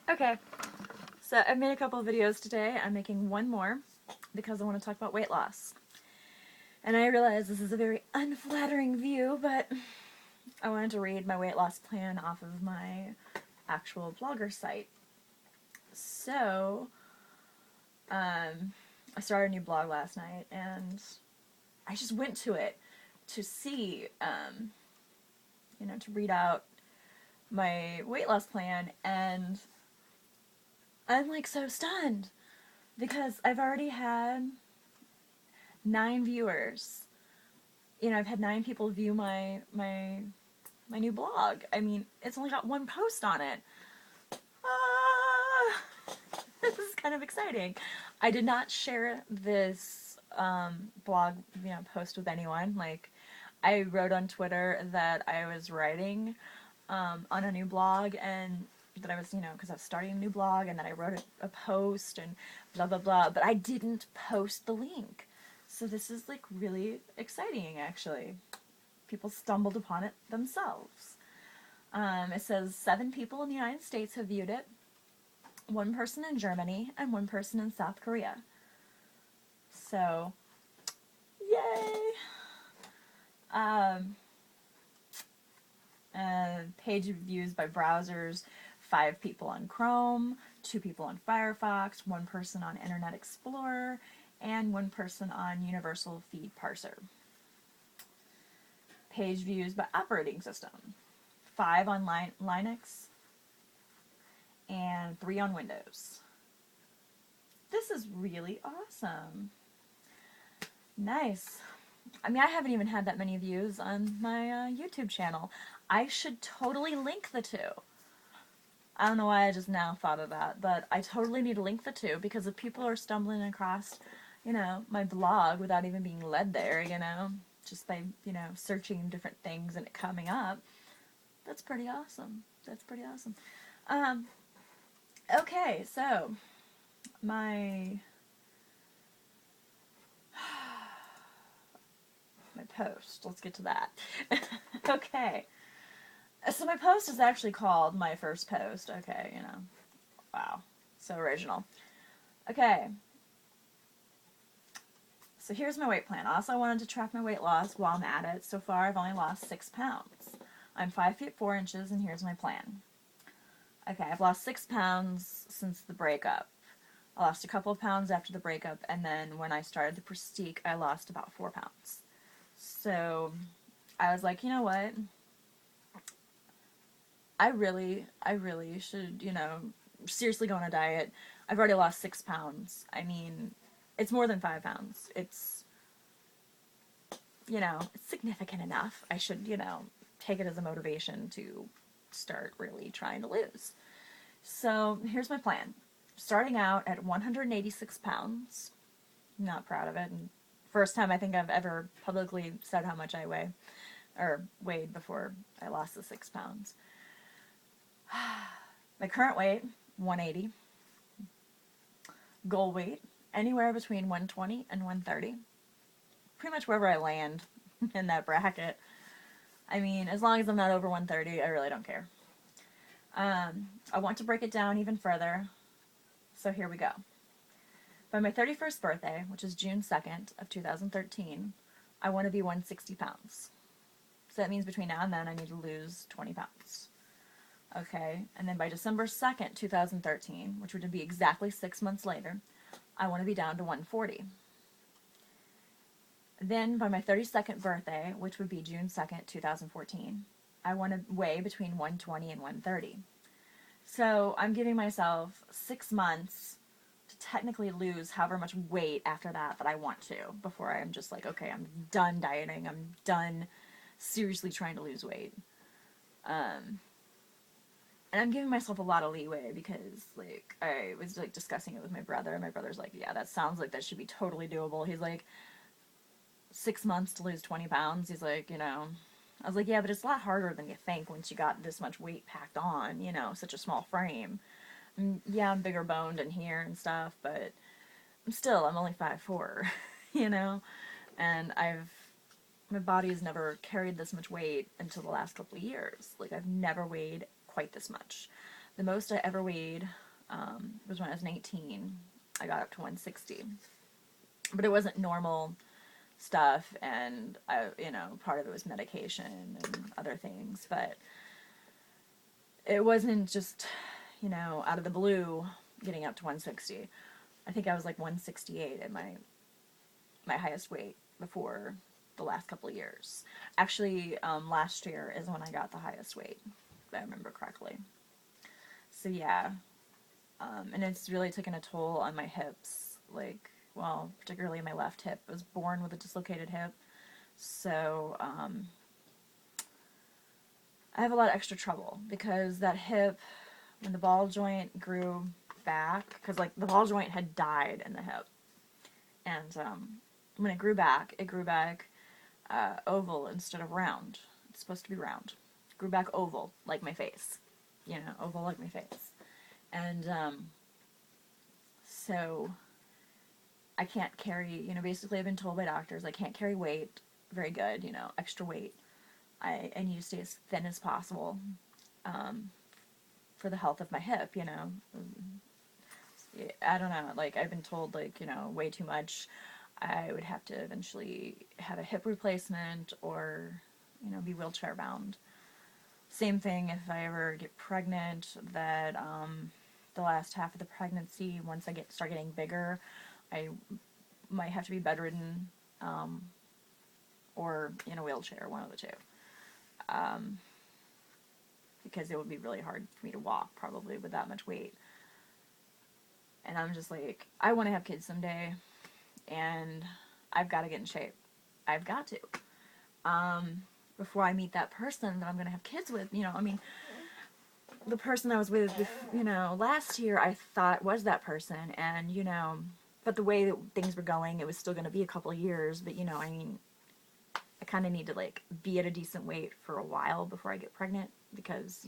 Okay, so I've made a couple of videos today. I'm making one more because I want to talk about weight loss. And I realize this is a very unflattering view, but I wanted to read my weight loss plan off of my actual blogger site. So, I started a new blog last night and I just went to it to see, to read out my weight loss plan, and I'm like so stunned because I've already had 9 viewers. I've had 9 people view my new blog. I mean, it's only got one post on it. Ah, this is kind of exciting. I did not share this blog, post with anyone. Like, I wrote on Twitter that I was writing on a new blog, and that I was, because I was starting a new blog, and that I wrote a post and blah blah blah. But I didn't post the link. So this is like really exciting, actually. People stumbled upon it themselves. It says 7 people in the United States have viewed it, 1 person in Germany, and 1 person in South Korea. So, yay! Um, Page views by browsers: 5 people on Chrome, 2 people on Firefox, 1 person on Internet Explorer, and 1 person on Universal Feed Parser. Page views by operating system: 5 on Linux and 3 on Windows. This is really awesome. Nice. I mean, I haven't even had that many views on my YouTube channel. I should totally link the two. I don't know why I just now thought of that, but I totally need to link the two, because if people are stumbling across, my blog without even being led there, just by, searching different things and it coming up, that's pretty awesome. That's pretty awesome. Okay, so my post. Let's get to that. Okay. So my post is actually called My First Post. Okay, Wow. So original. Okay. So here's my weight plan. Also, I wanted to track my weight loss while I'm at it. So far, I've only lost 6 pounds. I'm 5 feet 4 inches, and here's my plan. Okay, I've lost 6 pounds since the breakup. I lost a couple of pounds after the breakup, and then when I started the Prestige, I lost about 4 pounds. So I was like, you know what? I really should, seriously go on a diet. I've already lost 6 pounds. I mean, it's more than 5 pounds. It's significant enough. I should, take it as a motivation to start really trying to lose. So here's my plan. Starting out at 186 pounds. Not proud of it. And first time I think I've ever publicly said how much I weigh, or weighed before I lost the 6 pounds. My current weight, 180. Goal weight, anywhere between 120 and 130. Pretty much wherever I land in that bracket. I mean, as long as I'm not over 130, I really don't care. I want to break it down even further, so here we go. By my 31st birthday, which is June 2nd of 2013, I want to be 160 pounds. So that means between now and then I need to lose 20 pounds. Okay, and then by December 2nd, 2013, which would be exactly 6 months later, I want to be down to 140. Then by my 32nd birthday, which would be June 2nd, 2014, I want to weigh between 120 and 130. So I'm giving myself 6 months to technically lose however much weight after that I want to, before I'm just like, okay, I'm done dieting, I'm done seriously trying to lose weight. And I'm giving myself a lot of leeway because, like, I was, like, discussing it with my brother, and my brother's like, yeah, that sounds like that should be totally doable. He's like, 6 months to lose 20 pounds. He's like, I was like, yeah, but it's a lot harder than you think once you got this much weight packed on, such a small frame. And yeah, I'm bigger boned in here and stuff, but I'm only 5'4", and my body has never carried this much weight until the last couple of years. Like, I've never weighed quite this much. The most I ever weighed was when I was 19. I got up to 160. But it wasn't normal stuff, and part of it was medication and other things, but it wasn't just, out of the blue getting up to 160. I think I was like 168 at my highest weight before the last couple of years. Actually, last year is when I got the highest weight, if I remember correctly. So yeah, and it's really taken a toll on my hips, like, well, particularly my left hip. I was born with a dislocated hip, so I have a lot of extra trouble because that hip, when the ball joint grew back, because like the ball joint had died in the hip, and when it grew back oval instead of round. It's supposed to be round. It grew back oval, like my face, oval like my face, and so I can't carry, basically I've been told by doctors I can't carry weight very good, extra weight. I need to stay as thin as possible for the health of my hip, I don't know, like I've been told, like, way too much. I would have to eventually have a hip replacement or, be wheelchair bound. Same thing if I ever get pregnant, that the last half of the pregnancy, once I start getting bigger, I might have to be bedridden or in a wheelchair, one of the two. Because it would be really hard for me to walk, probably, with that much weight. And I'm just like, I want to have kids someday, and I've got to get in shape. I've got to. Before I meet that person that I'm going to have kids with, the person I was with, last year, I thought was that person, and, but the way that things were going, it was still going to be a couple of years, but, I kind of need to, like, be at a decent weight for a while before I get pregnant, because,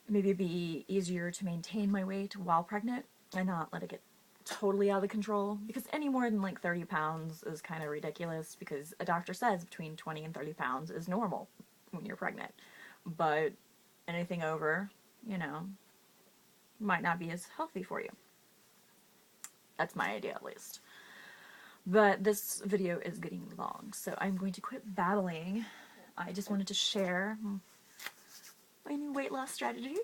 maybe it'd be easier to maintain my weight while pregnant and not let it get totally out of control, because any more than like 30 pounds is kind of ridiculous, because a doctor says between 20 and 30 pounds is normal when you're pregnant, but anything over, might not be as healthy for you. That's my idea, at least. But this video is getting long, so I'm going to quit babbling. I just wanted to share my new weight loss strategy.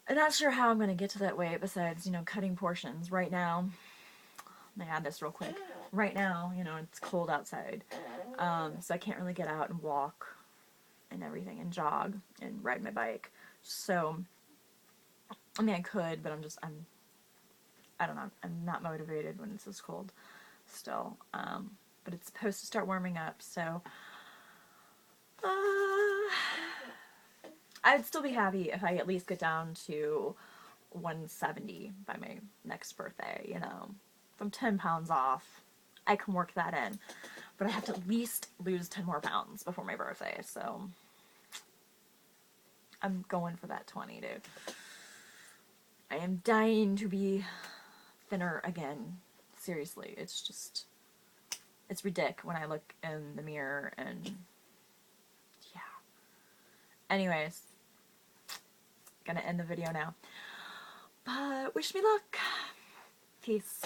I'm not sure how I'm going to get to that weight besides, cutting portions. Right now, let me add this real quick. Right now, it's cold outside, so I can't really get out and walk and everything and jog and ride my bike. So, I mean, I could, but I don't know, I'm not motivated when it's this cold still. But it's supposed to start warming up, so I'd still be happy if I at least get down to 170 by my next birthday, If I'm 10 pounds off, I can work that in. But I have to at least lose 10 more pounds before my birthday, so I'm going for that 20, dude. I am dying to be thinner again. Seriously, it's ridiculous when I look in the mirror, and yeah. Anyways, gonna end the video now. But wish me luck. Peace.